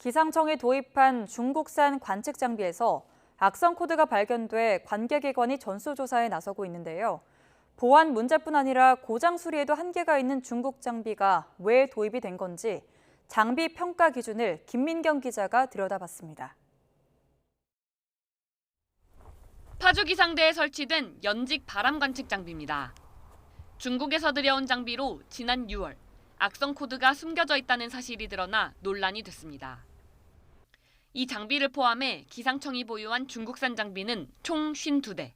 기상청이 도입한 중국산 관측 장비에서 악성 코드가 발견돼 관계기관이 전수조사에 나서고 있는데요. 보안 문제뿐 아니라 고장 수리에도 한계가 있는 중국 장비가 왜 도입이 된 건지 장비 평가 기준을 김민경 기자가 들여다봤습니다. 파주 기상대에 설치된 연직 바람 관측 장비입니다. 중국에서 들여온 장비로 지난 6월 악성 코드가 숨겨져 있다는 사실이 드러나 논란이 됐습니다. 이 장비를 포함해 기상청이 보유한 중국산 장비는 총 52대,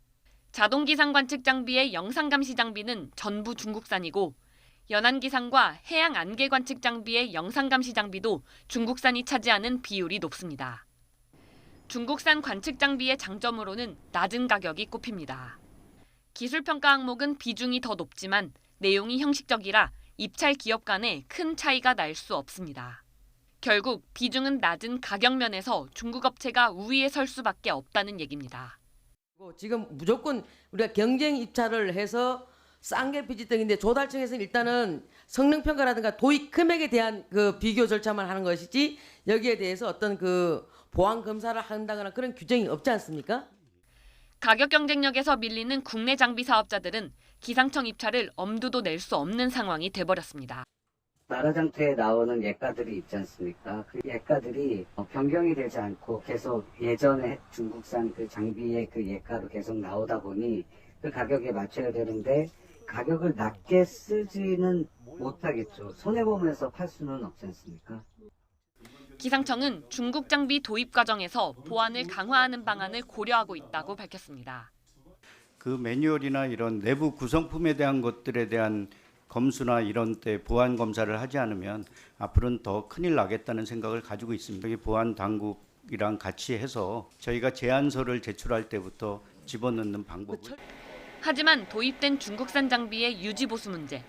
자동 기상 관측 장비의 영상 감시 장비는 전부 중국산이고 연안 기상과 해양 안개 관측 장비의 영상 감시 장비도 중국산이 차지하는 비율이 높습니다. 중국산 관측 장비의 장점으로는 낮은 가격이 꼽힙니다. 기술 평가 항목은 비중이 더 높지만 내용이 형식적이라 입찰 기업 간에 큰 차이가 날 수 없습니다. 결국 비중은 낮은 가격 면에서 중국 업체가 우위에 설 수밖에 없다는 얘기입니다. 지금 무조건 우리가 경쟁 입찰을 해서 싼 게 비지떡인데 조달청에서는 일단은 성능 평가라든가 도입 금액에 대한 그 비교 절차만 하는 것이지 여기에 대해서 어떤 그 보안 검사를 한다거나 그런 규정이 없지 않습니까? 가격 경쟁력에서 밀리는 국내 장비 사업자들은 기상청 입찰을 엄두도 낼 수 없는 상황이 돼버렸습니다. 나라장터에 나오는 예가들이 있지 않습니까? 그 예가들이 변경이 되지 않고 계속 예전에 중국산 그 장비의 그 예가로 계속 나오다 보니 그 가격에 맞춰야 되는데 가격을 낮게 쓰지는 못하겠죠. 손해보면서 팔 수는 없지 않습니까? 기상청은 중국 장비 도입 과정에서 보안을 강화하는 방안을 고려하고 있다고 밝혔습니다. 그 매뉴얼이나 이런 내부 구성품에 대한 것들에 대한 검수나 이런 때 보안 검사를 하지 않으면 앞으로는 더 큰일 나겠다는 생각을 가지고 있습니다. 여기 보안 당국이랑 같이 해서 저희가 제안서를 제출할 때부터 집어넣는 방법을. 하지만 도입된 중국산 장비의 유지 보수 문제,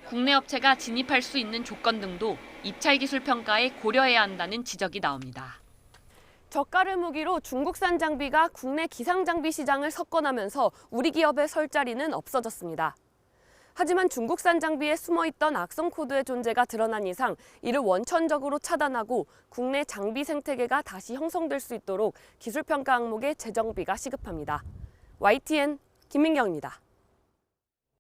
국내 업체가 진입할 수 있는 조건 등도 입찰 기술 평가에 고려해야 한다는 지적이 나옵니다. 저가를 무기로 중국산 장비가 국내 기상 장비 시장을 석권하면서 우리 기업의 설 자리는 없어졌습니다. 하지만 중국산 장비에 숨어있던 악성 코드의 존재가 드러난 이상 이를 원천적으로 차단하고 국내 장비 생태계가 다시 형성될 수 있도록 기술평가 항목의 재정비가 시급합니다. YTN 김민경입니다.